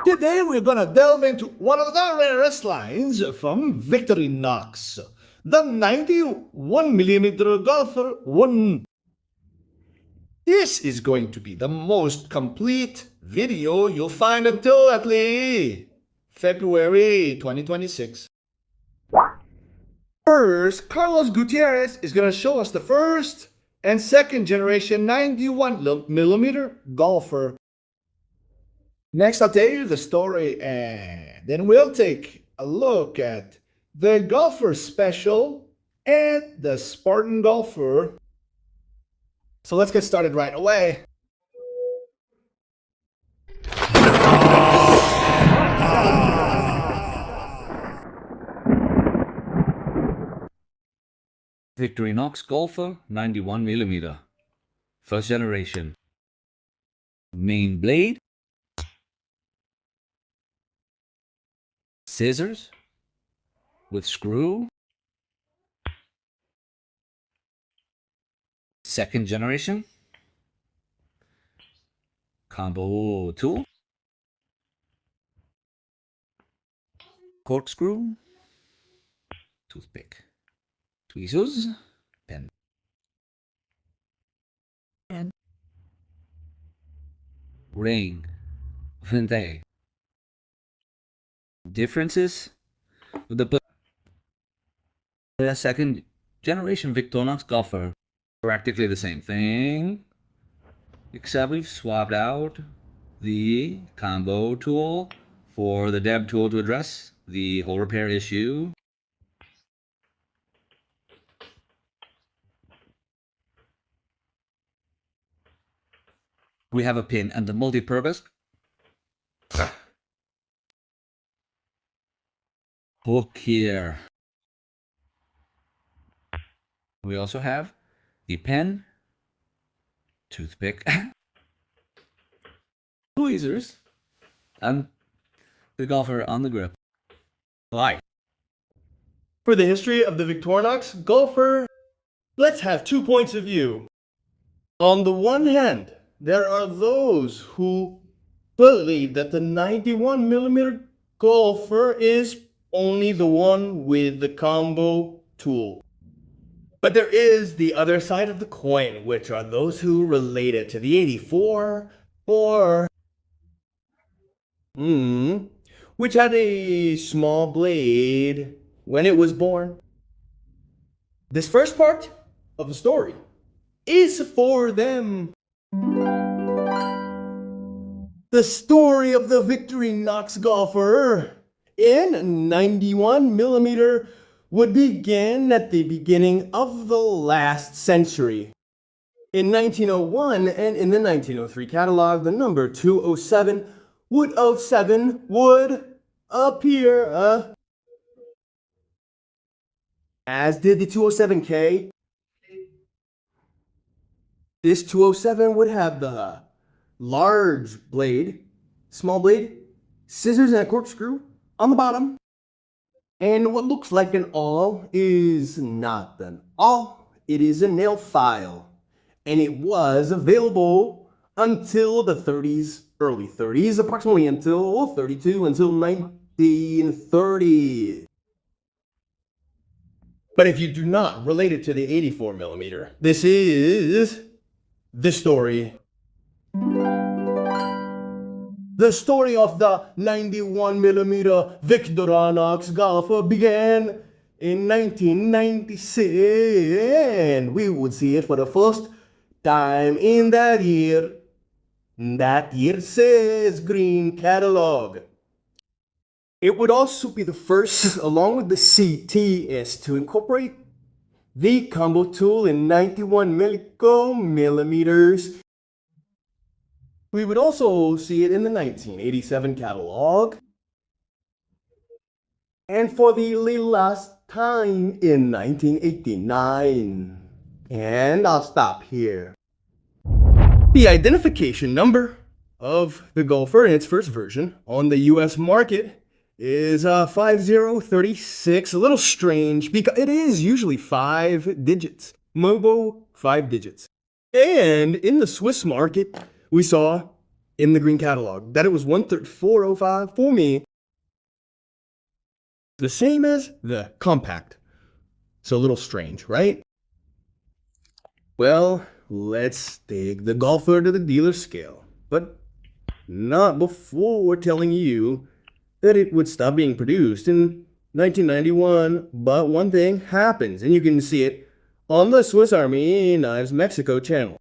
Today we're gonna delve into one of the rarest lines from Victorinox, the 91mm Golfer 1. This is going to be the most complete video you'll find until at least February 2026. First, Carlos Gutierrez is gonna show us the first and second generation 91mm Golfer. Next, I'll tell you the story, and then we'll take a look at the Golfer Special and the Spartan Golfer. So let's get started right away. Victorinox Golfer 91mm. First generation. Main blade. Scissors with screw. Second generation. Combo tool. Corkscrew. Toothpick. Tweezers. Pen. Ring. Vente. Differences with the second generation Victorinox Golfer. Practically the same thing, except we've swapped out the combo tool for the deb tool to address the hole repair issue. We have a pin and the multi-purpose hook here. We also have the pen, toothpick, tweezers, and the golfer on the grip. Hi. For the history of the Victorinox Golfer, let's have 2 points of view. On the one hand, there are those who believe that the 91mm Golfer is only the one with the combo tool. But there is the other side of the coin, which are those who relate it to the 84 which had a small blade when it was born. This first part of the story is for them. The story of the Victorinox Golfer in 91mm would begin at the beginning of the last century. In 1901 and in the 1903 catalog, the number 207 would appear, as did the 207K. This 207 would have the large blade, small blade, scissors and a corkscrew on the bottom. And what looks like an awl is not an awl, it is a nail file. And it was available until the 30s, early 30s, approximately until 1930. But if you do not relate it to the 84mm, this is the story. The story of the 91mm Victorinox Golfer began in 1996, and we would see it for the first time in that year. That year says green catalog. It would also be the first, along with the CTS, to incorporate the combo tool in 91mm. We would also see it in the 1987 catalog, and for the last time in 1989. And I'll stop here. The identification number of the Golfer in its first version on the US market is 5036. A little strange because it is usually 5 digits. Mobile 5 digits. And in the Swiss market, we saw in the green catalog that it was 134.05 for me. The same as the compact. So a little strange, right? Well, let's take the Golfer to the dealer scale. But not before telling you that it would stop being produced in 1991. But one thing happens, and you can see it on the Swiss Army Knives Mexico channel.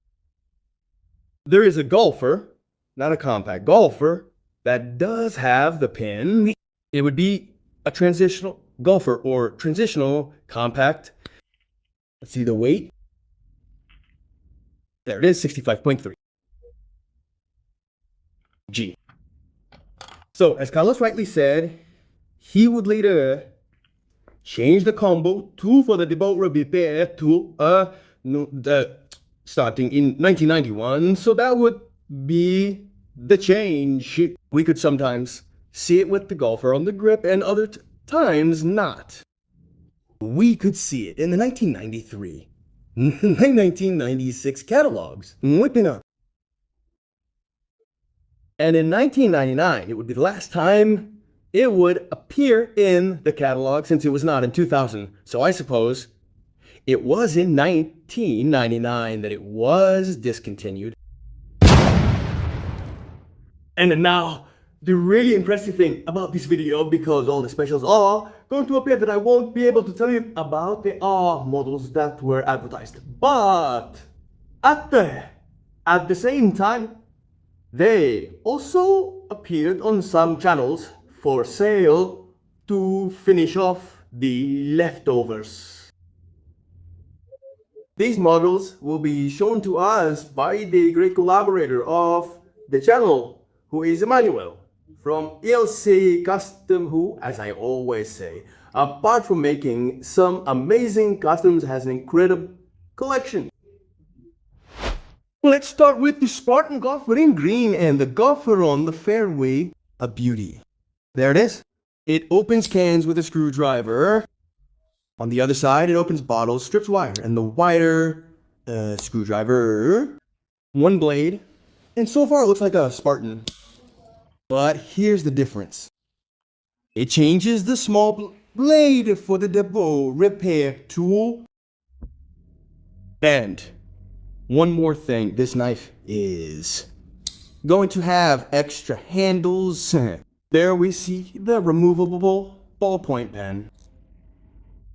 There is a Golfer, not a compact Golfer, that does have the pin. It would be a transitional Golfer or transitional compact. Let's see the weight. There it is, 65.3 G. So, as Carlos rightly said, he would later change the combo tool for the divot repair tool starting in 1991. So that would be the change. We could sometimes see it with the Golfer on the grip and other times not. We could see it in the 1993 1996 catalogs, whipping up. And in 1999, it would be the last time it would appear in the catalog, since it was not in 2000. So I suppose it was in 1999 that it was discontinued. And now, the really impressive thing about this video, because all the specials are going to appear, that I won't be able to tell you about the models that were advertised. But at the same time, they also appeared on some channels for sale to finish off the leftovers. These models will be shown to us by the great collaborator of the channel, who is Manuel from ELC Custom, who, as I always say, apart from making some amazing customs, has an incredible collection. Let's start with the Spartan Golfer in green and the Golfer on the fairway, a beauty. There it is. It opens cans with a screwdriver. On the other side, it opens bottles, strips wire, and the wider screwdriver, one blade, and so far it looks like a Spartan. But here's the difference. It changes the small blade for the divot repair tool. And one more thing, this knife is going to have extra handles. There we see the removable ballpoint pen.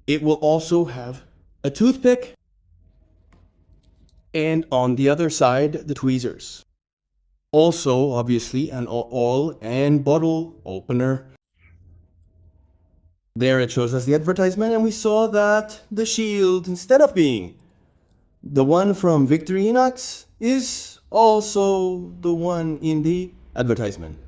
It will also have a toothpick, and on the other side, the tweezers. Also, obviously, an oil and bottle opener. There it shows us the advertisement, and we saw that the shield, instead of being the one from Victorinox, is also the one in the advertisement.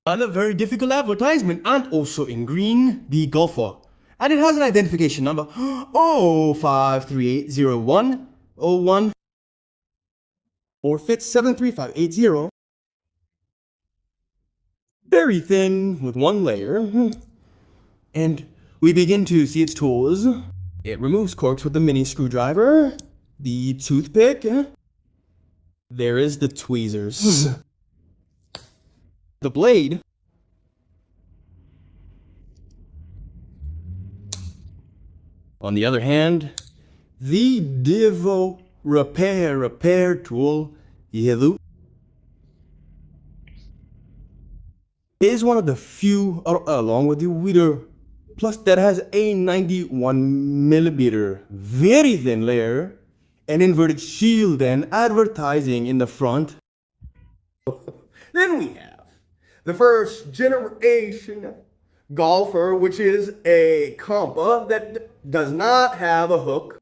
And a very difficult advertisement, and also in green, the Golfer. And it has an identification number 05380101 forfeit 73580. Very thin with one layer. And we begin to see its tools. It removes corks with the mini screwdriver, the toothpick. There is the tweezers. The blade. On the other hand, the divot repair tool, is one of the few, along with the Weeder Plus, that has a 91mm very thin layer, an inverted shield, and advertising in the front. Then we have the first generation Golfer, which is a compa that does not have a hook.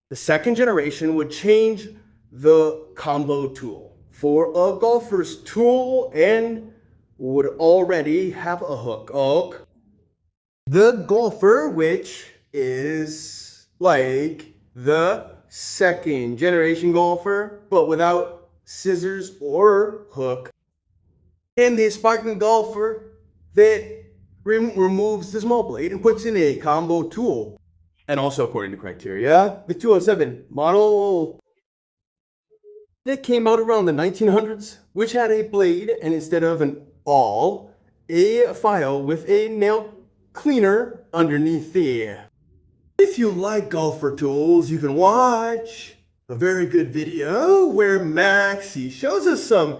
The second generation would change the combo tool for a Golfer's tool and would already have a hook. The Golfer, which is like the second generation Golfer, but without scissors or hook. And the Spartan Golfer that removes the small blade and puts in a combo tool. And also, according to criteria, the 207 model. that came out around the 1900s, which had a blade and instead of an awl, a file with a nail cleaner underneath there. If you like golfer tools, you can watch a very good video where Maxie shows us some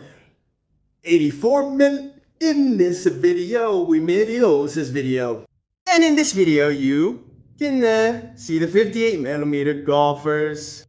84 minutes in this video. We made this video. And in this video, you can see the 58mm golfers.